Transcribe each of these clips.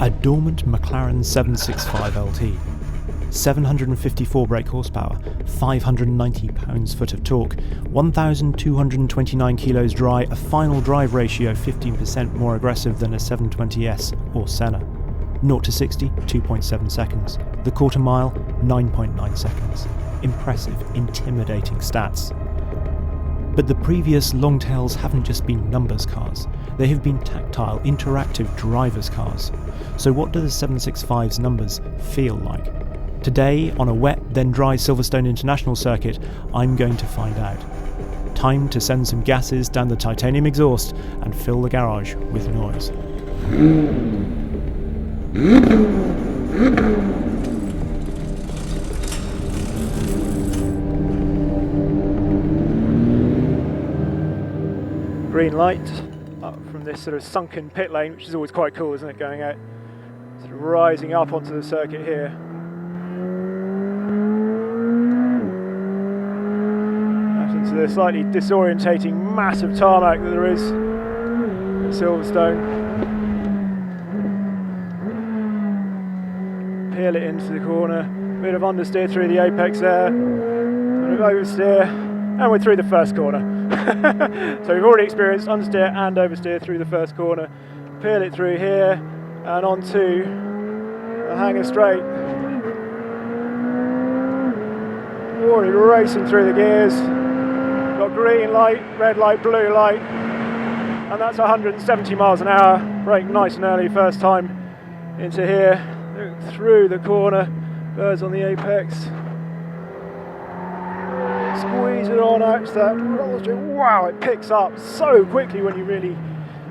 A dormant McLaren 765LT. 754 brake horsepower, 590 pounds-foot of torque, 1,229 kilos dry, a final drive ratio 15% more aggressive than a 720S or Senna. 0 to 60, 2.7 seconds. The quarter mile, 9.9 seconds. Impressive, intimidating stats. But the previous Longtails haven't just been numbers cars, they have been tactile, interactive drivers cars. So what do the 765's numbers feel like? Today, on a wet, then dry Silverstone International Circuit, I'm going to find out. Time to send some gases down the titanium exhaust and fill the garage with noise. Green light up from this sort of sunken pit lane, which is always quite cool, isn't it, going out, sort of rising up onto the circuit here. Out into the slightly disorientating massive tarmac that there is at Silverstone. Peel it into the corner, bit of understeer through the apex there, bit of oversteer, and we're through the first corner. So we've already experienced understeer and oversteer through the first corner. Peel it through here and onto the hanger straight. Already racing through the gears. Got green light, red light, blue light, and that's 170 miles an hour. Brake nice and early first time into here, through the corner, birds on the apex. Squeeze it on out to that roll strip. Wow, it picks up so quickly when you really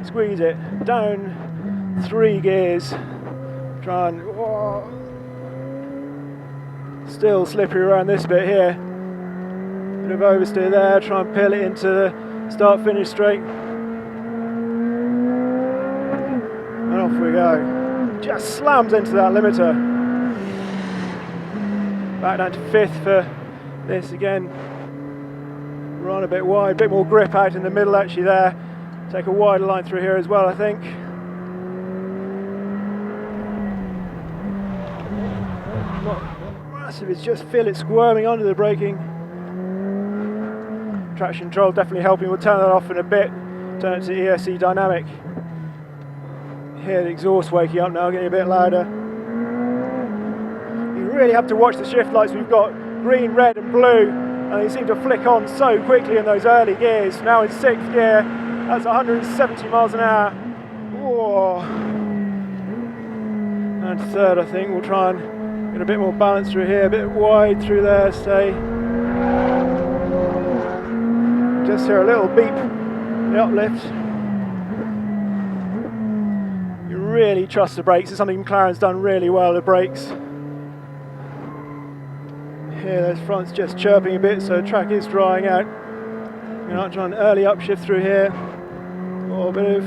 squeeze it. Down 3 gears. Try and still slippery around this bit here. Bit of oversteer there. Try and peel it into the start-finish straight. And off we go. Just slams into that limiter. Back down to 5th for this again. Run a bit wide, a bit more grip out in the middle actually there. Take a wider line through here as well, I think. Not massive, it's just feel it squirming under the braking. Traction control definitely helping. We'll turn that off in a bit. Turn it to ESC dynamic. Hear the exhaust waking up now, getting a bit louder. You really have to watch the shift lights. We've got green, red and blue, and they seem to flick on so quickly in those early gears. Now in 6th gear, that's 170 miles an hour. Whoa. And 3rd, I think. We'll try and get a bit more balance through here, a bit wide through there, stay. Just hear a little beep, the uplift. You really trust the brakes. It's something McLaren's done really well, the brakes. Here, those fronts just chirping a bit, so the track is drying out. You're not trying an early upshift through here, or a bit of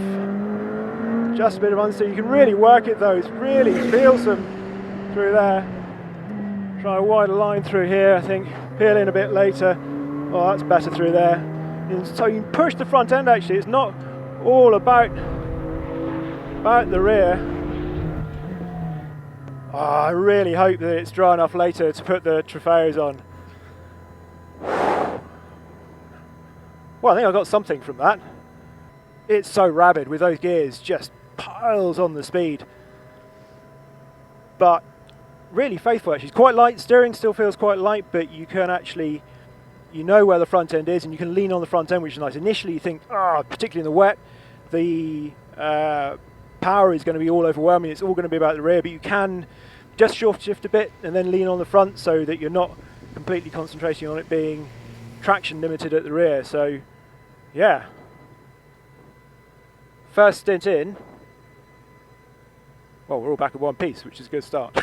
understeer. You can really work it though, really feel some through there. Try a wider line through here, I think. Peel in a bit later. Oh, that's better through there. And so you can push the front end actually. It's not all about the rear. Oh, I really hope that it's dry enough later to put the Trofeos on. Well, I think I got something from that. It's so rabid with those gears, just piles on the speed. But really faithful actually. It's quite light, steering still feels quite light, but you can actually, you know where the front end is and you can lean on the front end, which is nice. Initially you think, particularly in the wet, the power is going to be all overwhelming, it's all going to be about the rear, but you can just short shift a bit and then lean on the front so that you're not completely concentrating on it being traction limited at the rear. So yeah, first stint in, well, we're all back at one piece, which is a good start.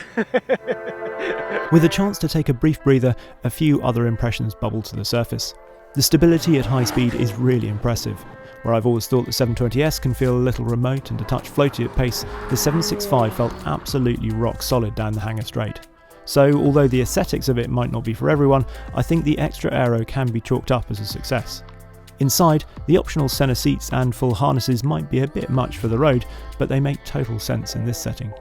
With a chance to take a brief breather, a few other impressions bubble to the surface. The stability at high speed is really impressive. Where I've always thought the 720S can feel a little remote and a touch floaty at pace, the 765 felt absolutely rock solid down the hanger straight. So although the aesthetics of it might not be for everyone, I think the extra aero can be chalked up as a success. Inside, the optional center seats and full harnesses might be a bit much for the road, but they make total sense in this setting.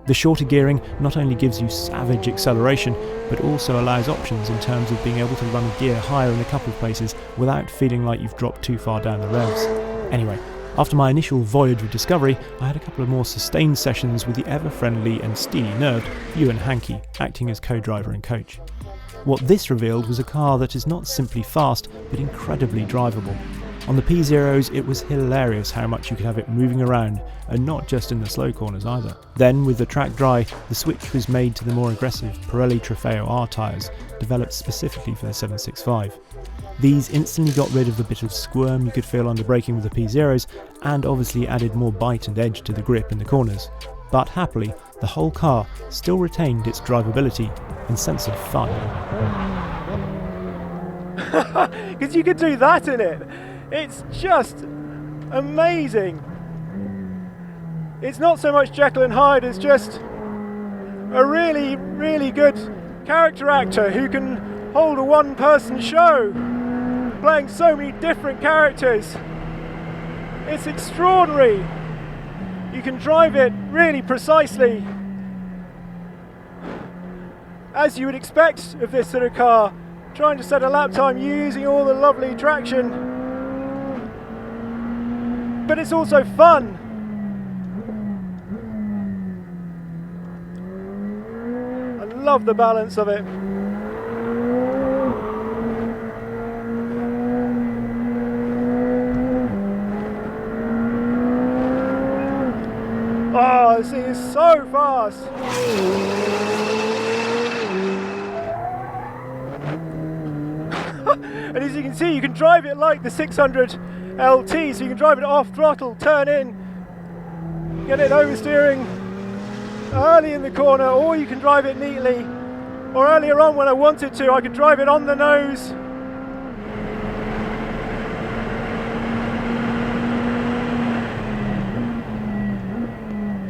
The shorter gearing not only gives you savage acceleration, but also allows options in terms of being able to run a gear higher in a couple of places without feeling like you've dropped too far down the revs. Anyway, after my initial voyage of discovery, I had a couple of more sustained sessions with the ever-friendly and steely-nerved Ewan Hankey, acting as co-driver and coach. What this revealed was a car that is not simply fast, but incredibly drivable. On the P0s, it was hilarious how much you could have it moving around, and not just in the slow corners either. Then, with the track dry, the switch was made to the more aggressive Pirelli Trofeo R tyres, developed specifically for the 765. These instantly got rid of the bit of squirm you could feel under braking with the P0s, and obviously added more bite and edge to the grip in the corners. But happily, the whole car still retained its drivability and sense of fun. Because you could do that in it. It's just amazing. It's not so much Jekyll and Hyde, it's just a really, really good character actor who can hold a one-person show, playing so many different characters. It's extraordinary. You can drive it really precisely, as you would expect of this sort of car, trying to set a lap time using all the lovely traction. But it's also fun. I love the balance of it. Oh, this thing is so fast. And as you can see, you can drive it like the 600LT, so you can drive it off throttle, turn in, get it oversteering early in the corner, or you can drive it neatly. Or earlier on when I wanted to, I could drive it on the nose.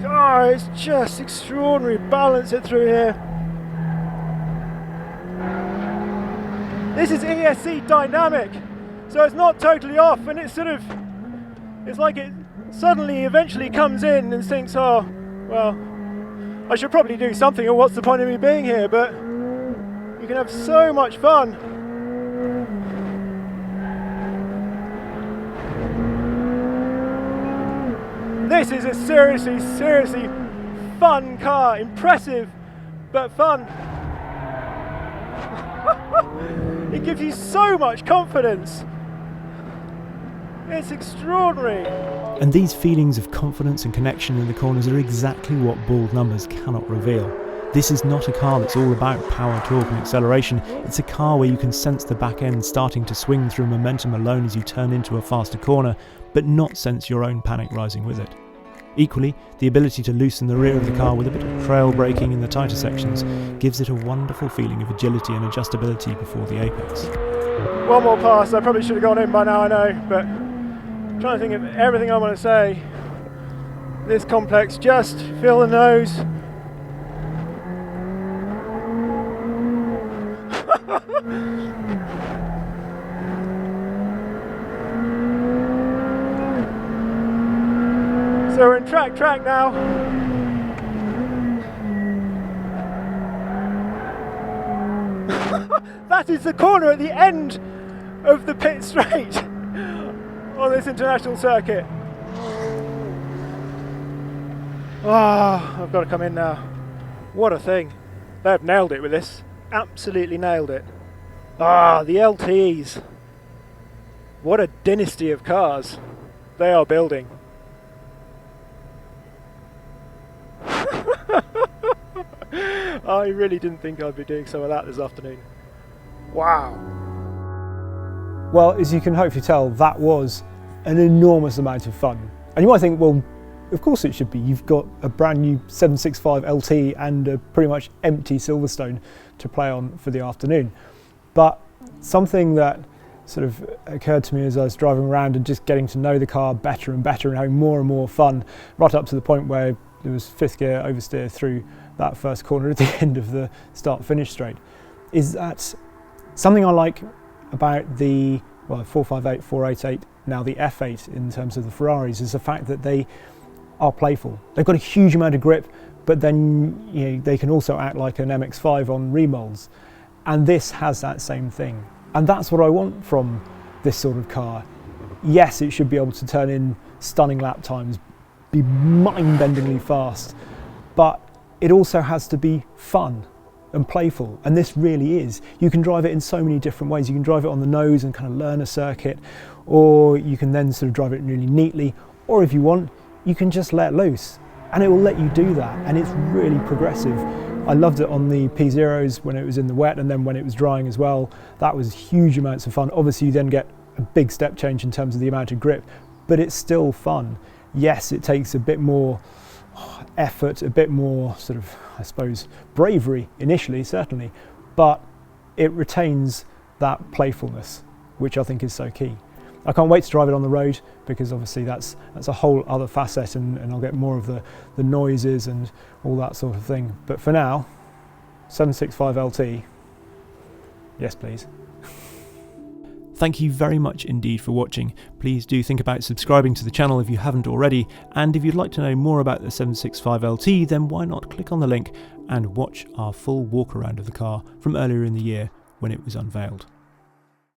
Oh, it's just extraordinary balance it through here. This is ESC dynamic, so it's not totally off, and it's it's like it suddenly eventually comes in and thinks, oh, well, I should probably do something, or what's the point of me being here? But you can have so much fun. This is a seriously, seriously fun car. Impressive, but fun. It gives you so much confidence. It's extraordinary. And these feelings of confidence and connection in the corners are exactly what bald numbers cannot reveal. This is not a car that's all about power, torque and acceleration. It's a car where you can sense the back end starting to swing through momentum alone as you turn into a faster corner, but not sense your own panic rising with it. Equally, the ability to loosen the rear of the car with a bit of trail braking in the tighter sections gives it a wonderful feeling of agility and adjustability before the apex. One more pass, I probably should have gone in by now, I know, but I'm trying to think of everything I want to say. This complex, just feel the nose. So we're in track now. That is the corner at the end of the pit straight on this international circuit. Ah, I've got to come in now. What a thing. They've nailed it with this. Absolutely nailed it. Ah, the LTEs. What a dynasty of cars they are building. I really didn't think I'd be doing some of that this afternoon. Wow. Well, as you can hopefully tell, that was an enormous amount of fun. And you might think, well, of course it should be. You've got a brand new 765LT and a pretty much empty Silverstone to play on for the afternoon. But something that sort of occurred to me as I was driving around and just getting to know the car better and better and having more and more fun, right up to the point where there was fifth gear oversteer through that first corner at the end of the start-finish straight, is that something I like about the well, 458, 488, now the F8 in terms of the Ferraris, is the fact that they are playful. They've got a huge amount of grip, but then they can also act like an MX-5 on remolds. And this has that same thing. And that's what I want from this sort of car. Yes, it should be able to turn in stunning lap times, be mind-bendingly fast, but it also has to be fun and playful, and this really is. You can drive it in so many different ways. You can drive it on the nose and kind of learn a circuit, or you can then sort of drive it really neatly, or if you want, you can just let loose, and it will let you do that, and it's really progressive. I loved it on the P0s when it was in the wet, and then when it was drying as well. That was huge amounts of fun. Obviously you then get a big step change in terms of the amount of grip, but it's still fun. Yes, it takes a bit more effort, a bit more sort of, I suppose, bravery initially, certainly, but it retains that playfulness, which I think is so key. I can't wait to drive it on the road, because obviously that's a whole other facet, and I'll get more of the noises and all that sort of thing. But for now, 765LT, yes please. Thank you very much indeed for watching. Please do think about subscribing to the channel if you haven't already, and if you'd like to know more about the 765LT, then why not click on the link and watch our full walk around of the car from earlier in the year when it was unveiled.